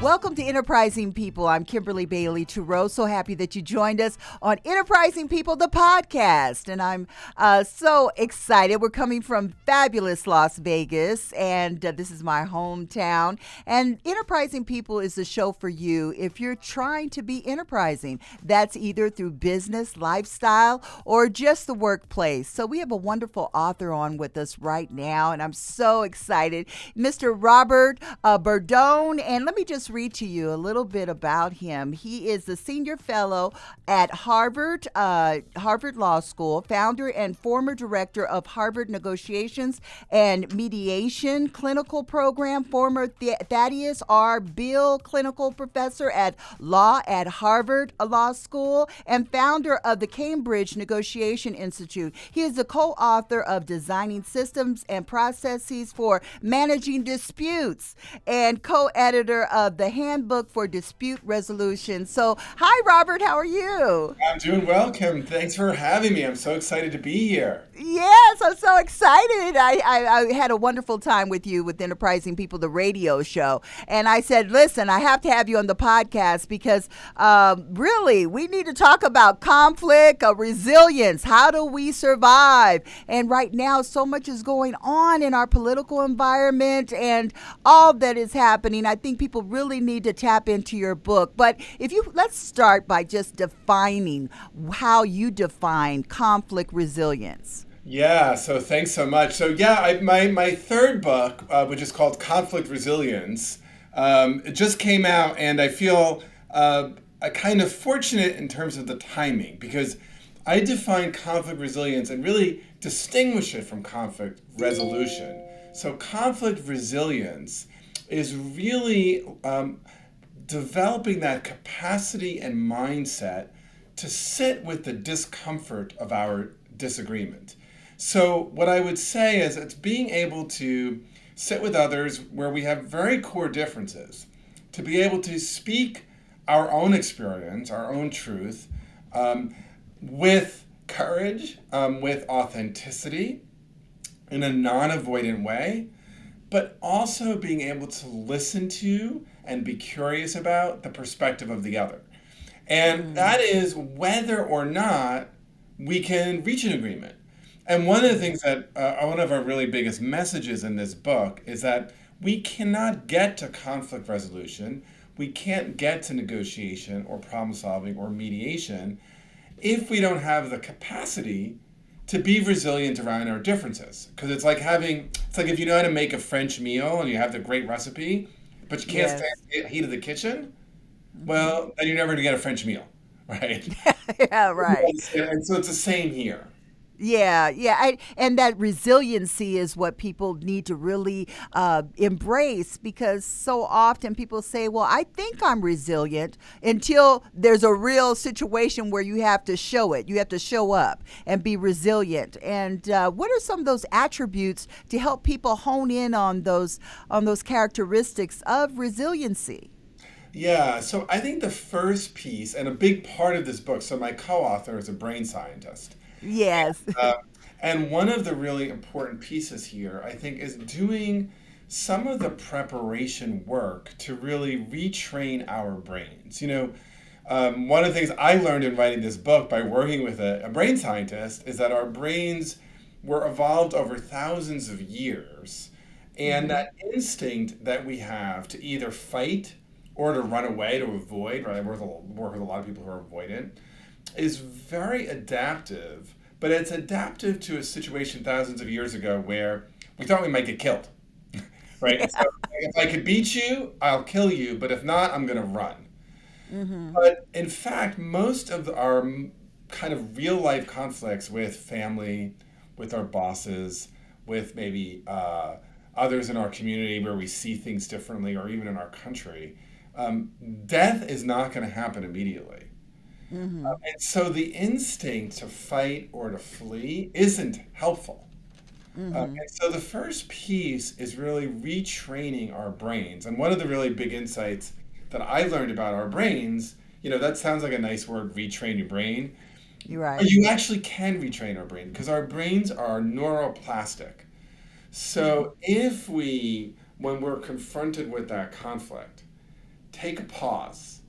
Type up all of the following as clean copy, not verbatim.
Welcome to Enterprising People. I'm Kimberly Bailey-Tureaud. So happy that you joined us on Enterprising People, the podcast. And I'm so excited. We're coming from fabulous Las Vegas, and this is my hometown. And Enterprising People is the show for you if you're trying to be enterprising. That's either through business, lifestyle, or just the workplace. So we have a wonderful author on with us right now, and I'm so excited. Mr. Robert Bordone. And let me just read to you a little bit about him. He is the senior fellow at Harvard Law School, founder and former director of Harvard Negotiations and Mediation Clinical Program, former Thaddeus R. Bill Clinical Professor at Law at Harvard Law School, and founder of the Cambridge Negotiation Institute. He is the co-author of Designing Systems and Processes for Managing Disputes and co-editor of the Handbook for Dispute Resolution. So, hi, Robert. How are you? I'm doing well, Kim. Thanks for having me. I'm so excited to be here. Yes, I'm so excited. I had a wonderful time with you with Enterprising People, the radio show. And I said, listen, I have to have you on the podcast because really, we need to talk about conflict, resilience. How do we survive? And right now, so much is going on in our political environment and all that is happening. I think people really need to tap into your book. But let's start by just defining how you define conflict resilience. Yeah, so thanks so much. So yeah, my third book, which is called Conflict Resilience, it just came out, and I feel kind of fortunate in terms of the timing, because I define conflict resilience and really distinguish it from conflict resolution. So conflict resilience is really developing that capacity and mindset to sit with the discomfort of our disagreement. So what I would say is it's being able to sit with others where we have very core differences, to be able to speak our own experience, our own truth, with courage, with authenticity, in a non-avoidant way, but also being able to listen to and be curious about the perspective of the other. And that is whether or not we can reach an agreement. And one of the things that, one of our really biggest messages in this book is that we cannot get to conflict resolution, we can't get to negotiation or problem solving or mediation if we don't have the capacity to be resilient around our differences. Because it's like if you know how to make a French meal and you have the great recipe, but you can't stand the heat of the kitchen, well, then you're never gonna get a French meal, right? Yeah, right. And so it's the same here. Yeah. And that resiliency is what people need to really embrace, because so often people say, well, I think I'm resilient, until there's a real situation where you have to show it. You have to show up and be resilient. And what are some of those attributes to help people hone in on those characteristics of resiliency? Yeah, so I think the first piece, and a big part of this book, so my co-author is a brain scientist. Yes. And one of the really important pieces here, I think, is doing some of the preparation work to really retrain our brains. One of the things I learned in writing this book by working with a brain scientist is that our brains were evolved over thousands of years. And that instinct that we have to either fight or to run away, to avoid, right? I work with a lot of people who are avoidant, is very adaptive, but it's adaptive to a situation thousands of years ago where we thought we might get killed, right? So if I could beat you, I'll kill you, but if not, I'm going to run. But in fact, most of our kind of real life conflicts with family, with our bosses, with maybe others in our community where we see things differently, or even in our country, death is not going to happen immediately. And so the instinct to fight or to flee isn't helpful. And so the first piece is really retraining our brains. And one of the really big insights that I learned about our brains, that sounds like a nice word, retrain your brain. You're right. But you actually can retrain our brain, because our brains are neuroplastic. So if we, when we're confronted with that conflict, take a pause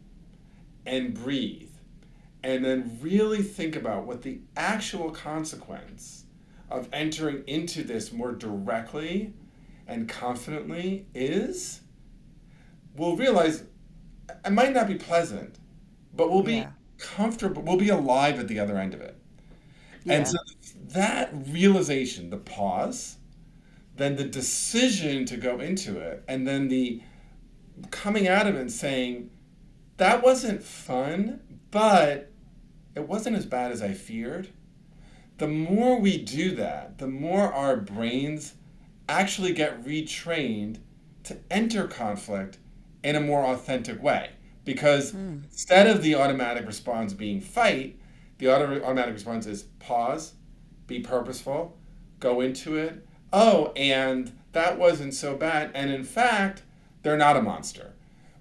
and breathe, and then really think about what the actual consequence of entering into this more directly and confidently is, we'll realize it might not be pleasant, but we'll be Yeah. comfortable, we'll be alive at the other end of it. And Yeah. so that realization, the pause, then the decision to go into it, and then the coming out of it and saying, that wasn't fun, but it wasn't as bad as I feared. The more we do that, the more our brains actually get retrained to enter conflict in a more authentic way. Because instead of the automatic response being fight, the automatic response is pause, be purposeful, go into it. Oh, and that wasn't so bad. And in fact, they're not a monster.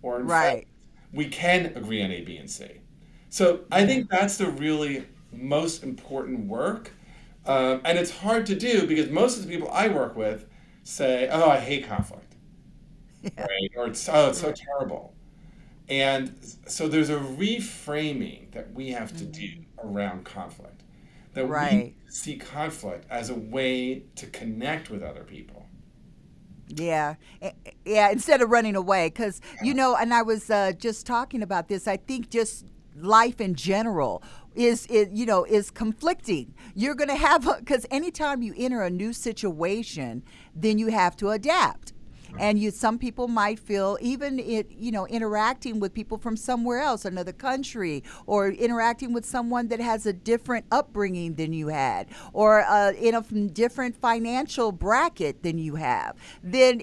Or in fact, Right. we can agree on A, B, and C. So I Yeah. think that's the really most important work. And it's hard to do because most of the people I work with say, oh, I hate conflict, Yeah. right? Or it's so Right. terrible. And so there's a reframing that we have to do Mhm. around conflict, that we Right. see conflict as a way to connect with other people. Yeah. Yeah. Instead of running away. Because, Yeah. and I was just talking about this, I think just life in general is conflicting. You're going to have, because anytime you enter a new situation, then you have to adapt. And some people might feel even interacting with people from somewhere else, another country, or interacting with someone that has a different upbringing than you had, or in a different financial bracket than you have. Then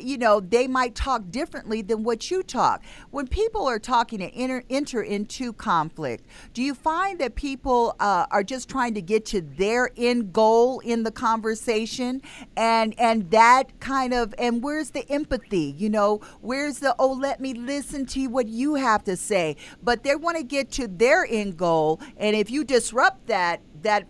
they might talk differently than what you talk. When people are talking and enter into conflict, do you find that people are just trying to get to their end goal in the conversation, and that kind of, and where's the empathy? Where's the, oh, let me listen to what you have to say? But they want to get to their end goal, and if you disrupt that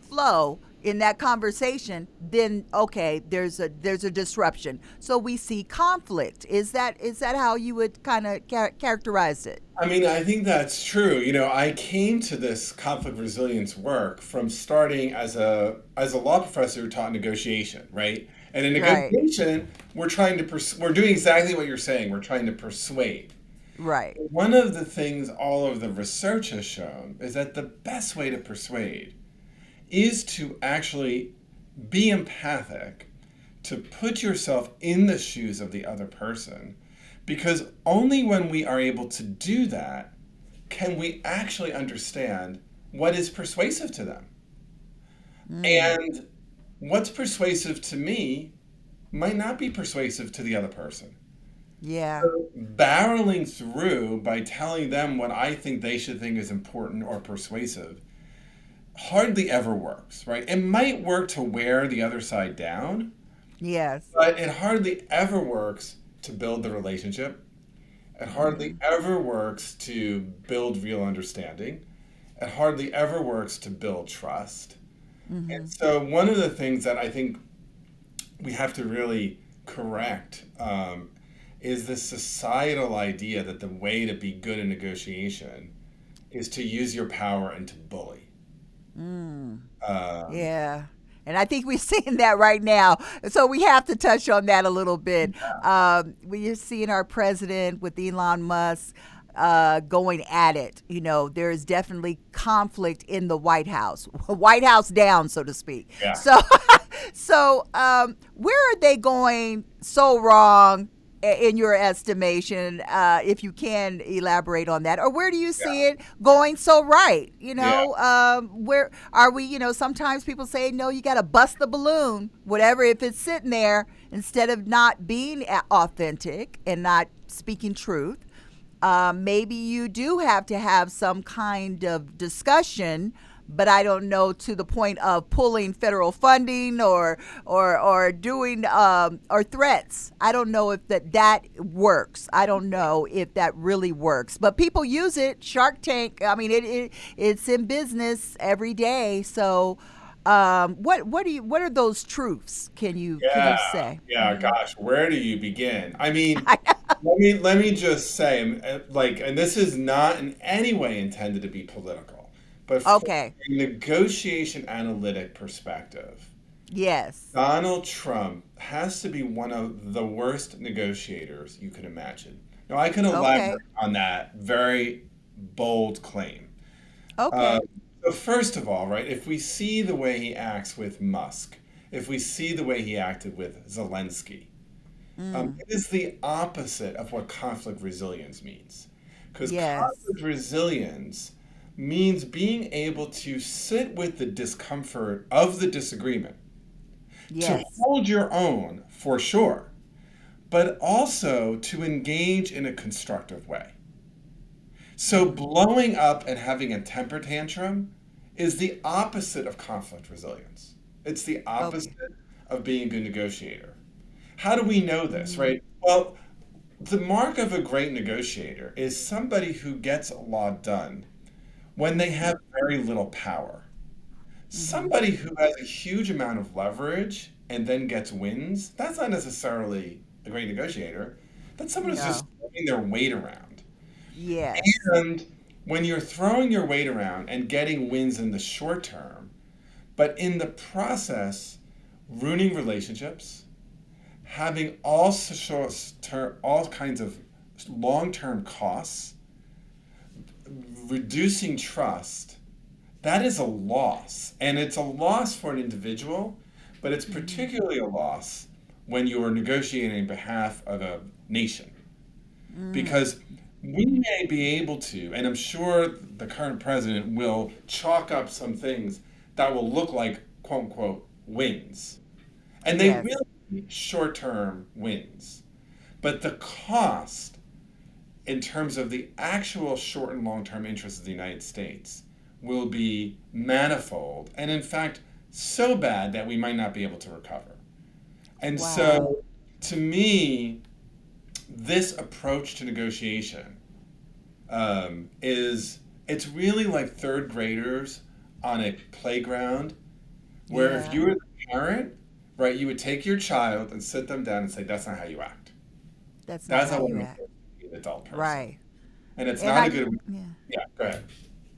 flow in that conversation, then okay, there's a disruption. So we see conflict. Is that how you would kind of characterize it? I mean, I think that's true. I came to this conflict resilience work from starting as a law professor who taught negotiation, right? And in Right. negotiation, we're doing exactly what you're saying. We're trying to persuade. Right. One of the things all of the research has shown is that the best way to persuade is to actually be empathic, to put yourself in the shoes of the other person, because only when we are able to do that can we actually understand what is persuasive to them. Mm. And what's persuasive to me might not be persuasive to the other person. Yeah. So barreling through by telling them what I think they should think is important or persuasive hardly ever works, right? It might work to wear the other side down, Yes. but it hardly ever works to build the relationship. It hardly Mm. ever works to build real understanding. It hardly ever works to build trust. And Mm-hmm. so, one of the things that I think we have to really correct is this societal idea that the way to be good in negotiation is to use your power and to bully. Mm. Um, Yeah. And I think we're seeing that right now. So we have to touch on that a little bit. We're seeing our president with Elon Musk going at it. There is definitely conflict in the White House, White House down, so to speak. yeah. So, where are they going so wrong in your estimation, if you can elaborate on that, or where do you see it going so right? Yeah. Where are we? Sometimes people say, no, you got to bust the balloon, whatever, if it's sitting there, instead of not being authentic and not speaking truth. Maybe you do have to have some kind of discussion, but I don't know to the point of pulling federal funding or doing or threats. I don't know if that works. I don't know if that really works. But people use it. Shark Tank. I mean, it's in business every day. So what are those truths? Can you Yeah, say? yeah, gosh, where do you begin? I mean, let me just say, like, and this is not in any way intended to be political, but from Okay. a negotiation analytic perspective, Yes. Donald Trump has to be one of the worst negotiators you could imagine. Now, I can elaborate Okay. on that very bold claim. Uh, Okay. so first of all, right, if we see the way he acts with Musk, if we see the way he acted with Zelensky, Mm. it is the opposite of what conflict resilience means. Because Yes. conflict resilience means being able to sit with the discomfort of the disagreement, to Yes. hold your own for sure, but also to engage in a constructive way. So blowing up and having a temper tantrum is the opposite of conflict resilience. It's the opposite Okay. of being a good negotiator. How do we know this, Mm. right? Well, the mark of a great negotiator is somebody who gets a lot done when they have very little power. Mm-hmm. Somebody who has a huge amount of leverage and then gets wins, that's not necessarily a great negotiator. That's someone who's just No. throwing their weight around. Yes. And when you're throwing your weight around and getting wins in the short term, but in the process, ruining relationships, having all kinds of long-term costs, reducing trust, that is a loss. And it's a loss for an individual, but it's Mm-hmm. particularly a loss when you are negotiating on behalf of a nation. Mm. Because we may be able to, and I'm sure the current president will chalk up some things that will look like quote unquote wins. And they Yes. will be short term wins. But the cost in terms of the actual short and long term interests of the United States will be manifold and, in fact, so bad that we might not be able to recover. And Wow. so, to me, this approach to negotiation is it's really like third graders on a playground where if Yeah. you were the parent, right, you would take your child and sit them down and say, that's not how you act. That's not That's how not what you I'm act. supposed to be an adult person. Right. And it's And not a I good, yeah. yeah, go ahead.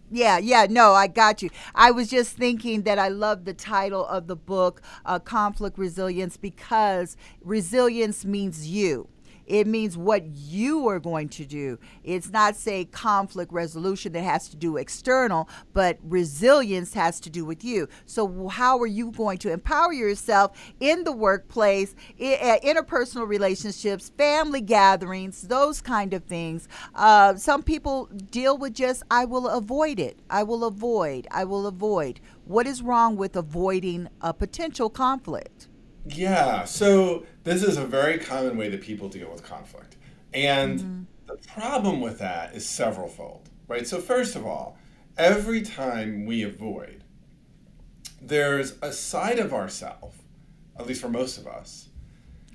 Yeah, yeah, no, I got you. I was just thinking that I love the title of the book, Conflict Resilience, because resilience means you. It means what you are going to do. It's not, say, conflict resolution that has to do external, but resilience has to do with you. So, how are you going to empower yourself in the workplace, interpersonal relationships, family gatherings, those kind of things? Some people deal with just, I will avoid it. I will avoid. I will avoid. What is wrong with avoiding a potential conflict? Yeah, so this is a very common way that people deal with conflict. And Mm-hmm. the problem with that is severalfold, right? So, first of all, every time we avoid, there's a side of ourselves, at least for most of us,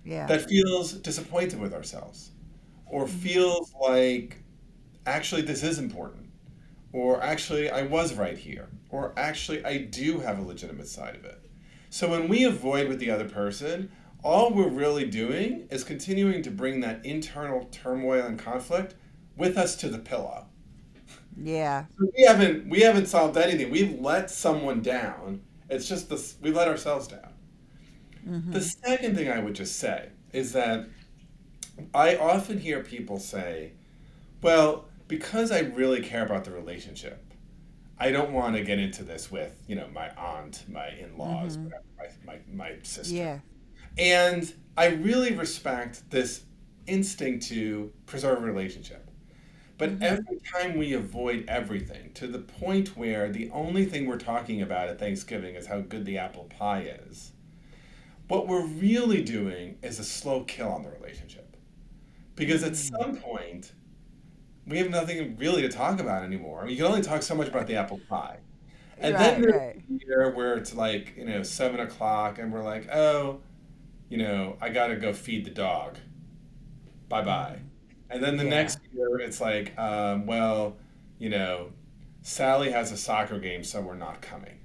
Yeah. that feels disappointed with ourselves or Mm-hmm. feels like actually this is important or actually I was right here or actually I do have a legitimate side of it. So when we avoid with the other person, all we're really doing is continuing to bring that internal turmoil and conflict with us to the pillow. Yeah. So we haven't solved anything. We've let someone down. It's just this we let ourselves down. The Mm-hmm. second thing I would just say is that I often hear people say, well, because I really care about the relationship, I don't want to get into this with, my aunt, my in-laws, Mm-hmm. whatever, my sister. Yeah. And I really respect this instinct to preserve a relationship. But Mm-hmm. every time we avoid everything to the point where the only thing we're talking about at Thanksgiving is how good the apple pie is, what we're really doing is a slow kill on the relationship. Because at Mm. some point, we have nothing really to talk about anymore. You can only talk so much about the apple pie. And then Right, there's right. the year where it's like, 7 o'clock, and we're like, oh, I got to go feed the dog. Bye bye. Mm-hmm. And then the Yeah. next year, it's like, well, you know, Sally has a soccer game, so we're not coming.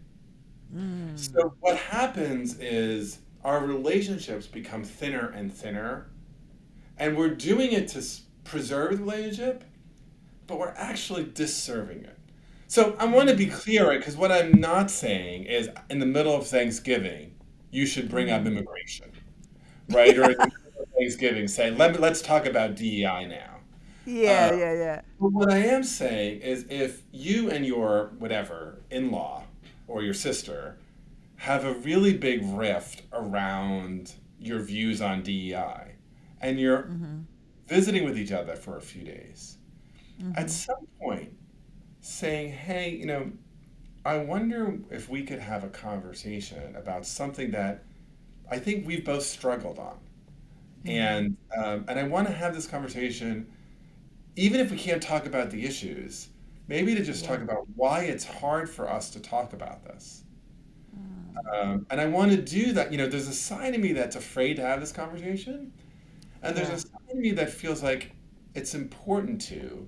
So what happens is our relationships become thinner and thinner, and we're doing it to preserve the relationship, but we're actually disserving it. So I want to be clear, right? Because what I'm not saying is in the middle of Thanksgiving, you should bring up immigration, right? Or in the middle of Thanksgiving, say, let's talk about DEI now. Yeah, Uh, yeah, yeah. but what I am saying is if you and your whatever in-law or your sister have a really big rift around your views on DEI, and you're visiting with each other for a few days, at some point saying, hey, I wonder if we could have a conversation about something that I think we've both struggled on. And I want to have this conversation, even if we can't talk about the issues, maybe to just talk Yeah. about why it's hard for us to talk about this. And I want to do that. There's a side of me that's afraid to have this conversation, and there's a Yeah. side of me that feels like it's important to,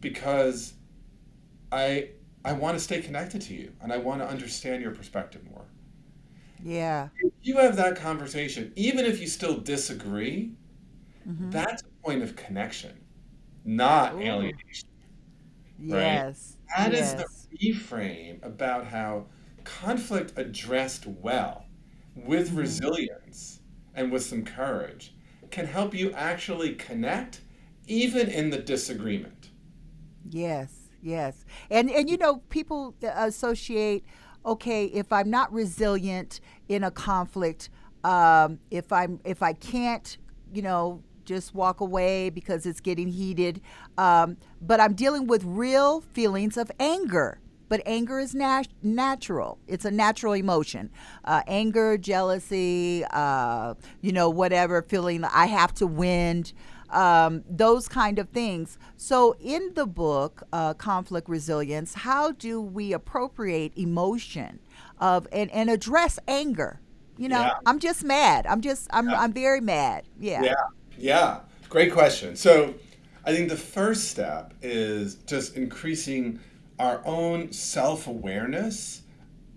because I I want to stay connected to you, and I want to understand your perspective more. Yeah. If you have that conversation, even if you still disagree, Mm-hmm. that's a point of connection, not Ooh. alienation, right? Yes. That is the Yes. reframe about how conflict addressed well, with Mm-hmm. resilience and with some courage, can help you actually connect even in the disagreement. Yes, yes. And people associate, okay, if I'm not resilient in a conflict, if I can't, just walk away because it's getting heated, but I'm dealing with real feelings of anger. But anger is natural. It's a natural emotion. Anger, jealousy, whatever, feeling that I have to win, those kind of things. So, in the book, Conflict Resilience, how do we appropriate emotion and address anger? Yeah, I'm just mad. yeah, I'm very mad. Yeah. yeah, yeah. Great question. So, I think the first step is just increasing our own self awareness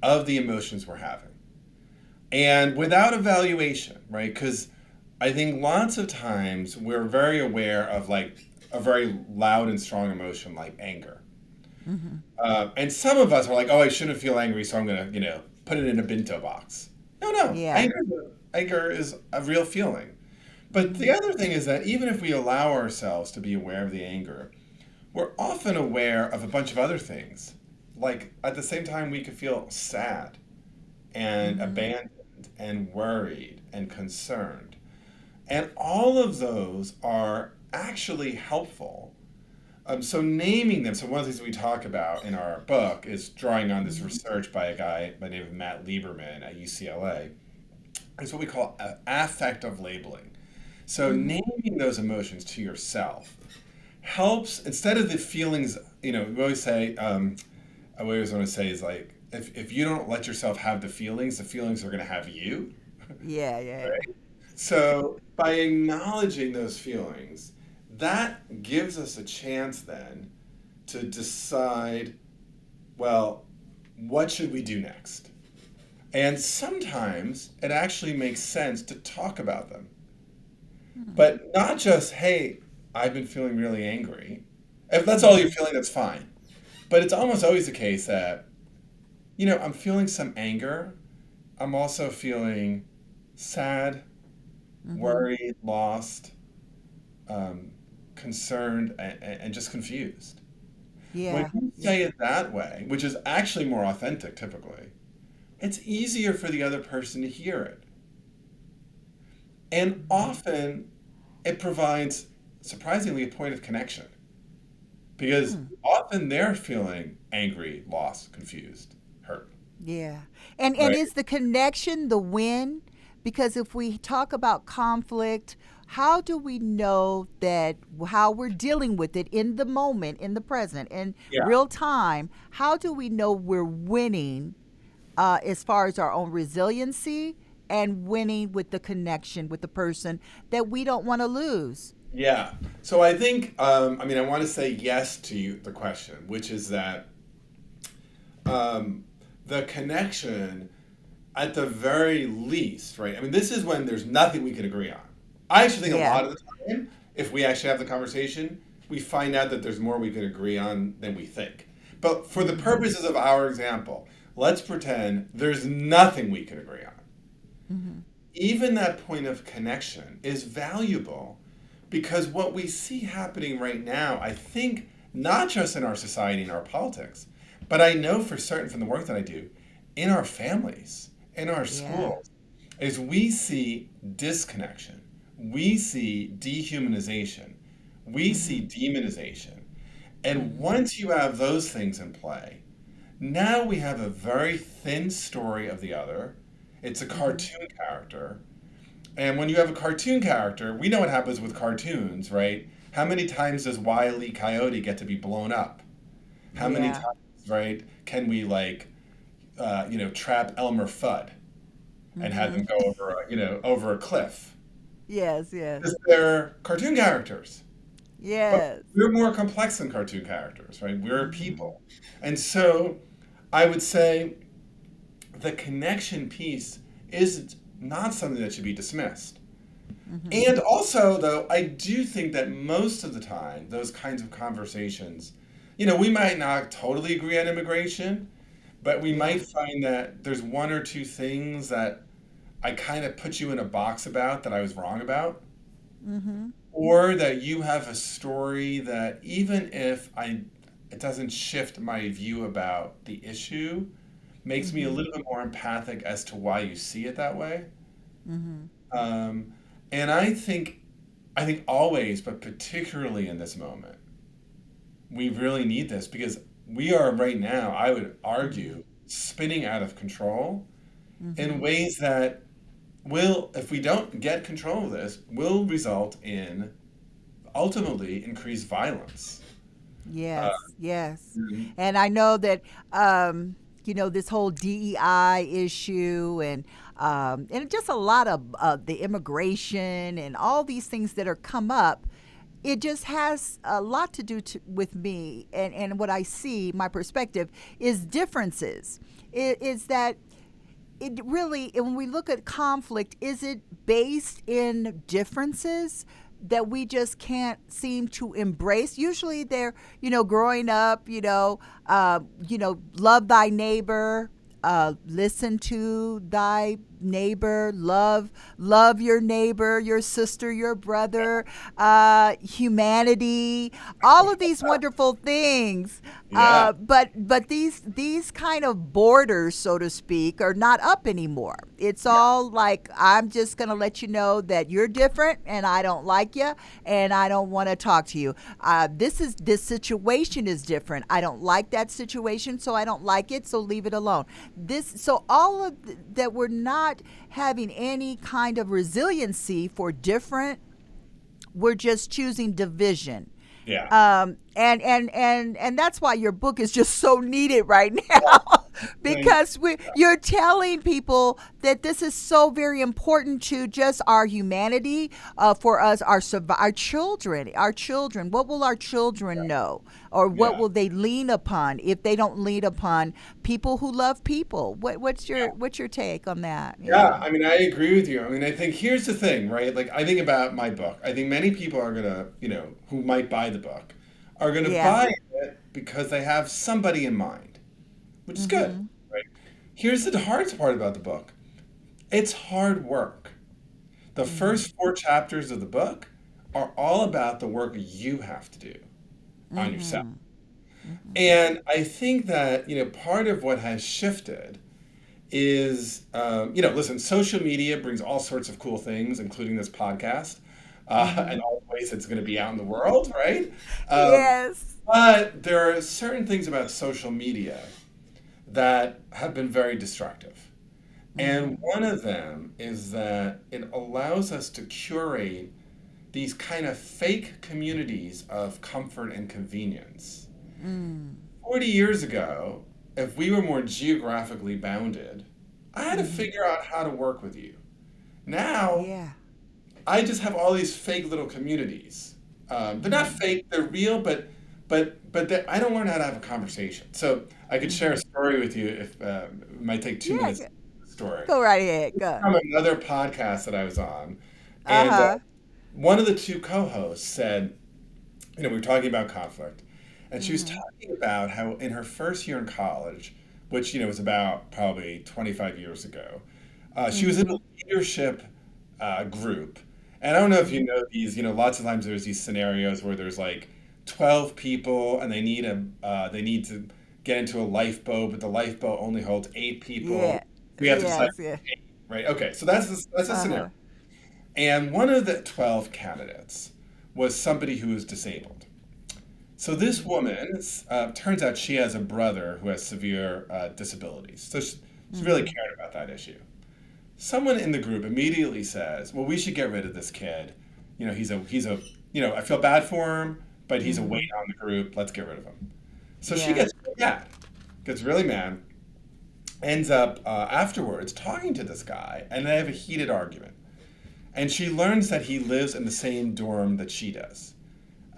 of the emotions we're having, and without evaluation, right? Because I think lots of times we're very aware of like a very loud and strong emotion like anger. Mm-hmm. And some of us are like, oh, I shouldn't feel angry, so I'm going to, put it in a bento box. No, no. Yeah. Anger is a real feeling. But the Mm-hmm. other thing is that even if we allow ourselves to be aware of the anger, we're often aware of a bunch of other things. Like at the same time, we could feel sad and Mm-hmm. abandoned and worried and concerned. And all of those are actually helpful. So naming them. So one of the things we talk about in our book is drawing on this Mm-hmm. research by a guy by the name of Matt Lieberman at UCLA. It's what we call affective labeling. So Mm-hmm. naming those emotions to yourself helps instead of the feelings. We always say. I always want to say is like if you don't let yourself have the feelings are going to have you. Yeah, yeah, yeah. Right? So by acknowledging those feelings, that gives us a chance then to decide, well, what should we do next? And sometimes it actually makes sense to talk about them, Hmm. but not just, hey, I've been feeling really angry. If that's all you're Mm-hmm. feeling, that's fine. But it's almost always the case that, I'm feeling some anger. I'm also feeling sad, Mm-hmm. worried, lost, um, concerned, and just confused. When Yeah. you Yeah. say it that way, which is actually more authentic typically, it's easier for the other person to hear it. And Mm-hmm. often it provides, surprisingly, a point of connection because Hmm. often they're feeling angry, lost, confused, hurt, Yeah. And right? is the connection the win? Because if we talk about conflict, how do we know that how we're dealing with it in the moment, in the present, in Yeah. real time? How do we know we're winning as far as our own resiliency and winning with the connection with the person that we don't want to lose? Yeah. So I think, I want to say yes to you, the question, which is that um, the connection at the very least, right? I mean, this is when there's nothing we can agree on. I actually think a Yeah. lot of the time, if we actually have the conversation, we find out that there's more we can agree on than we think. But for the Mm-hmm. purposes of our example, let's pretend there's nothing we can agree on. Mm-hmm. Even that point of connection is valuable because what we see happening right now, I think, not just in our society and our politics, but I know for certain from the work that I do, in our families, in our Yeah. schools, is we see disconnection, we see dehumanization, we Mm-hmm. see demonization. And Mm-hmm. once you have those things in play, now we have a very thin story of the other. It's a Mm-hmm. cartoon character. And when you have a cartoon character, we know what happens with cartoons, right? How many times does Wile E. Coyote get to be blown up? How many Yeah. times, right, can we trap Elmer Fudd and have Mm-hmm. him go over, over a cliff? Yes, yes. Because they're cartoon characters. But Yes. we're more complex than cartoon characters, right? We're Mm-hmm. people. And so I would say the connection piece is not something that should be dismissed. Mm-hmm. And also, though, I do think that most of the time, those kinds of conversations, we might not totally agree on immigration, but we Yeah. might find that there's one or two things that I kind of put you in a box about that I was wrong about, Mm-hmm. or that you have a story that even if it doesn't shift my view about the issue, makes me a Mm-hmm. little bit more empathic as to why you see it that way. Mm-hmm. Um, and I think always, but particularly in this moment, we really need this because we are right now, I would Mm-hmm. argue, spinning out of control in Mm-hmm. ways that will, if we don't get control of this, will result in ultimately increased violence. Uh, Yes, yes. Mhm. And I know that this whole DEI issue and just a lot of the immigration and all these things that are come up, it just has a lot to do with me and what I see, my perspective is differences. It is that it really, when we look at conflict, is it based in differences that we just can't seem to embrace? Usually they're, growing up, love thy neighbor, listen to thy neighbor, love your neighbor, your sister, your brother, humanity, all of these wonderful things. Yeah, But these kind of borders, so to speak, are not up anymore. It's all like, I'm just gonna let you know that you're different, and I don't like you, and I don't want to talk to you. This situation is different. I don't like that situation, so I don't like it. So leave it alone. So all of that, we're not having any kind of resiliency for different. We're just choosing division. yeah, And that's why your book is just so needed right now thank because you're telling people that this is so very important to just our humanity, for us, our children. What will our children know, or what yeah. will they lean upon if they don't lean upon people who love people? What's your take on that? Yeah, Yeah, I mean, I agree with you. I mean, I think here's the thing, right? Like, I think about my book. I think many people are gonna, who might buy the book, are gonna yeah. buy it because they have somebody in mind, which is good, Mm-hmm. right? Here's the hardest part about the book. It's hard work. The Mm-hmm. first four chapters of the book are all about the work you have to do on yourself. Mm-hmm. Mm-hmm. And I think that, part of what has shifted is, listen, social media brings all sorts of cool things, including this podcast, Mm-hmm. and all the ways it's going to be out in the world, right? Um, Yes. but there are certain things about social media that have been very destructive. And Mm-hmm. one of them is that it allows us to curate these kind of fake communities of comfort and convenience. Mm. 40 years ago, if we were more geographically bounded, I had to Mm-hmm. figure out how to work with you. Now, Yeah. I just have all these fake little communities. They're not Mm-hmm. fake, they're real, but I don't learn how to have a conversation. So I could share a story with you if it might take 2 minutes. Yeah, To the story. go right ahead. Go. From another podcast that I was on, Uh and huh. one of the two co-hosts said, we were talking about conflict, and she was Mm-hmm. talking about how in her first year in college, which was about probably 25 years ago, she was in a Mm-hmm. leadership group. And I don't know if you Mm-hmm. know these, lots of times there's these scenarios where there's like 12 people and they need to get into a lifeboat, but the lifeboat only holds 8 people. Yeah. We have to decide, Yes. Yeah. right? Okay, so that's a Uh scenario. huh. And one of the 12 candidates was somebody who was disabled. So this Mm-hmm. woman, turns out she has a brother who has severe disabilities. So she really Mm-hmm. cared about that issue. Someone in the group immediately says, "Well, we should get rid of this kid. I feel bad for him, but he's a Mm-hmm. weight on the group. Let's get rid of him." So she Yeah. gets really mad, ends up afterwards talking to this guy, and they have a heated argument. And she learns that he lives in the same dorm that she does.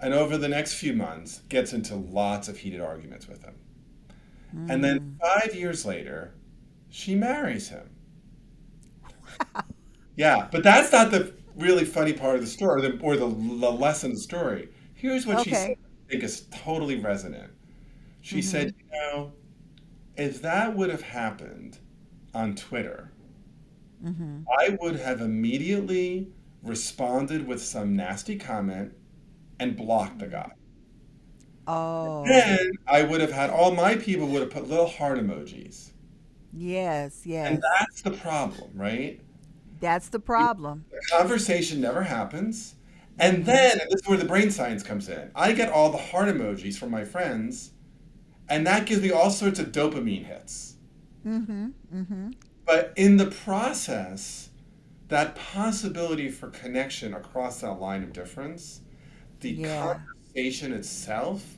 And over the next few months, gets into lots of heated arguments with him. And then Mm. 5 years later, she marries him. Yeah, but that's not the really funny part of the story, or the lesson of the story. Here's what she said, Okay. I think is totally resonant. She Mm-hmm. said, if that would have happened on Twitter, Mm-hmm. I would have immediately responded with some nasty comment and blocked the guy. Oh. Then I would have had all my people would have put little heart emojis. Yes. And Yes. that's the problem, right? That's the problem. The conversation never happens. And Mm-hmm. then, and this is where the brain science comes in, I get all the heart emojis from my friends, and that gives me all sorts of dopamine hits. Mm-hmm. Mm-hmm. But in the process, that possibility for connection across that line of difference, the Yeah. conversation itself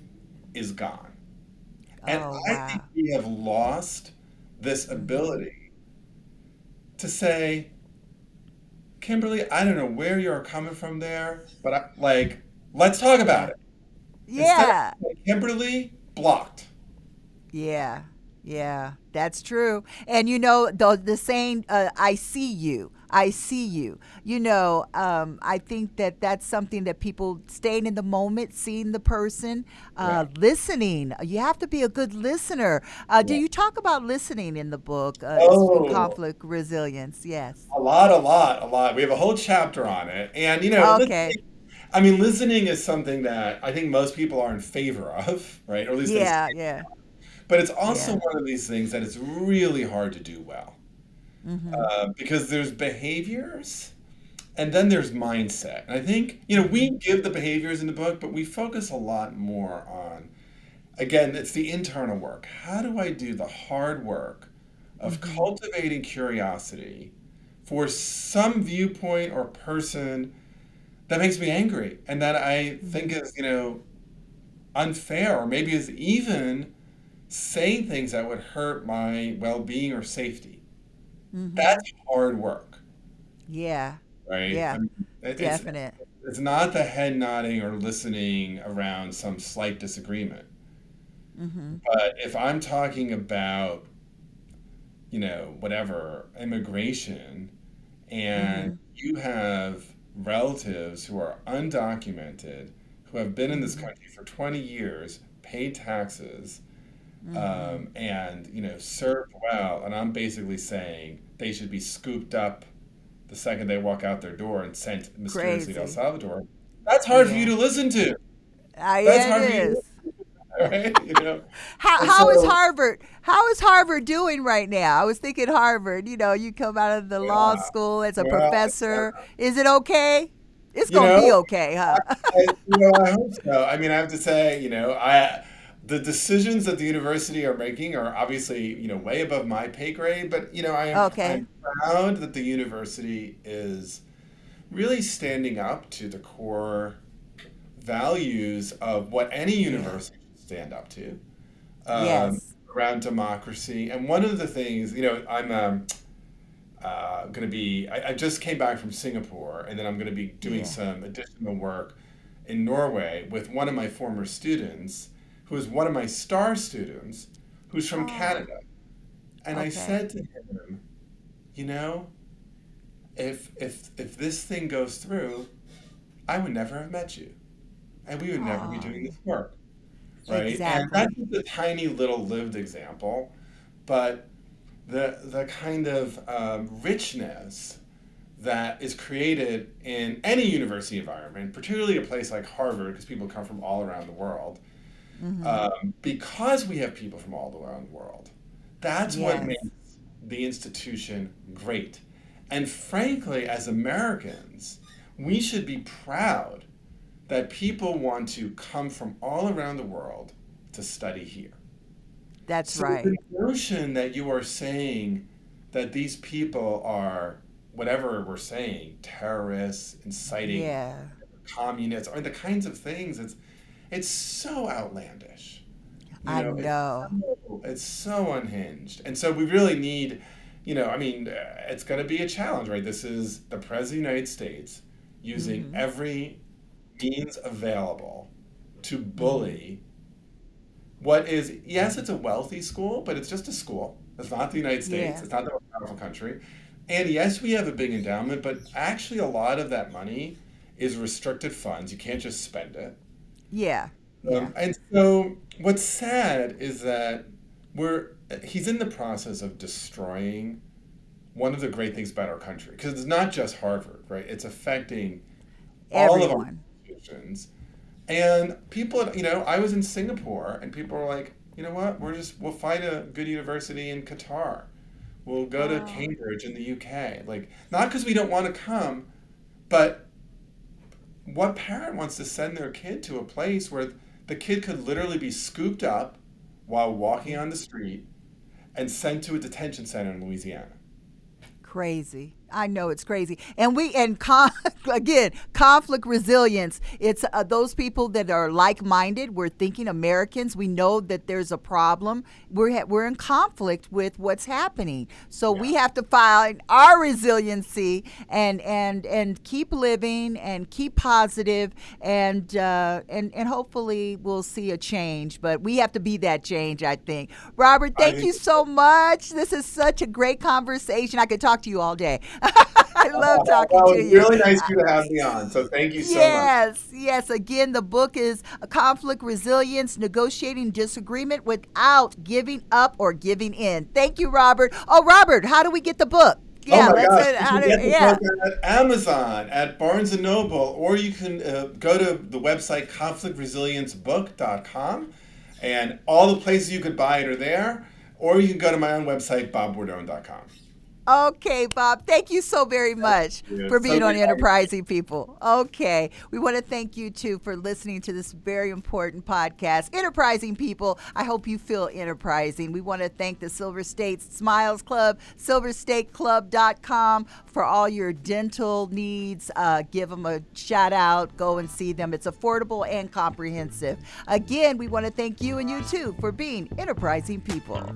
is gone. And Oh I think wow. we have lost this Mm-hmm. ability to say, Kimberly, I don't know where you're coming from there, but let's talk about Yeah. it. Instead of Yeah. saying, Kimberly, blocked. Yeah, yeah, that's true. And the saying, "I see you, I see you." I think that that's something that people staying in the moment, seeing the person, Yeah. listening. You have to be a good listener. Do Yeah. you talk about listening in the book? In Oh, conflict resilience? Yes. a lot, a lot, a lot. We have a whole chapter on it. And, Okay. listening is something that I think most people are in favor of, right? Or at least they Yeah. say. Yeah. But it's also Yeah. one of these things that it's really hard to do well Mhm. because there's behaviors and then there's mindset. And I think, we Mhm. give the behaviors in the book, but we focus a lot more on, again, it's the internal work. How do I do the hard work of Mhm. cultivating curiosity for some viewpoint or person that makes me angry and that I think Mhm. is, unfair or maybe is even saying things that would hurt my well-being or safety. Mhm. That's hard work, Yeah. right? Yeah. It's Definite. it's not the head nodding or listening around some slight disagreement. Mhm. But if I'm talking about, whatever, immigration, and Mhm. you have relatives who are undocumented, who have been in this Mhm. country for 20 years, paid taxes, Mhm. and served well, and I'm basically saying they should be scooped up the second they walk out their door and sent mysteriously to El Crazy. Salvador. That's hard for you Yeah. to listen to. That's Yeah, it hard for you to is. listen to, right? How And how is so, Harvard? How is Harvard doing right now? I was thinking Harvard. You come out of the law yeah, school as a well, professor. Is it okay? It's you gonna know, be okay, huh? I hope so. I mean, I have to say, the decisions that the university are making are obviously, way above my pay grade, but Okay. I'm proud that the university is really standing up to the core values of what any Yeah. university should stand up to, um, Yes. around democracy. And one of the things, I'm going to be, I just came back from Singapore, and then I'm going to be doing Yeah. some additional work in Norway with one of my former students, who is one of my star students, who's from Canada. And I said to him, you know, if this thing goes through, I would never have met you, and we would never be doing this work, right? Exactly. And that's just a tiny little lived example, but the kind of richness that is created in any university environment, particularly a place like Harvard, because people come from all around the world, because we have people from all around the world, that's what makes the institution great. And frankly, as Americans, we should be proud that people want to come from all around the world to study here. That's right. The notion that you are saying that these people are, whatever we're saying, terrorists, inciting communists, or the kinds of things, it's so outlandish. I know. It's so unhinged. And so we really need, it's going to be a challenge, right? This is the President of the United States using every means available to bully what is, yes, it's a wealthy school, but it's just a school. It's not the United States. It's not the most powerful country. And yes, we have a big endowment, but actually a lot of that money is restricted funds. You can't just spend it. And so what's sad is that he's in the process of destroying one of the great things about our country, because it's not just Harvard, right? It's affecting all of our institutions. And people, I was in Singapore, and people were like, you know what? We'll find a good university in Qatar. We'll go to Cambridge in the UK. Like, not because we don't want to come, but what parent wants to send their kid to a place where the kid could literally be scooped up while walking on the street and sent to a detention center in Louisiana? Crazy. I know it's crazy. And again, conflict resilience. It's those people that are like-minded. We're thinking Americans. We know that there's a problem. We're in conflict with what's happening. So we have to find our resiliency and keep living and keep positive and hopefully we'll see a change. But we have to be that change, I think. Robert, thank you so much. This is such a great conversation. I could talk to you all day. I love talking to you. Really nice of you to have me on. So thank you so much. Yes. Again, the book is Conflict Resilience, Negotiating Disagreement Without Giving Up or Giving In. Thank you, Robert. Oh, Robert, how do we get the book? Yeah, you can get the book at Amazon, at Barnes & Noble, or you can go to the website conflictresilience.book.com, and all the places you could buy it are there, or you can go to my own website, bobbordone.com. Okay, Bob, thank you so very much for being on Enterprising People. Okay, we want to thank you, too, for listening to this very important podcast, Enterprising People. I hope you feel enterprising. We want to thank the Silver State Smiles Club, silverstateclub.com, for all your dental needs. Give them a shout out. Go and see them. It's affordable and comprehensive. Again, we want to thank you and you, too, for being Enterprising People.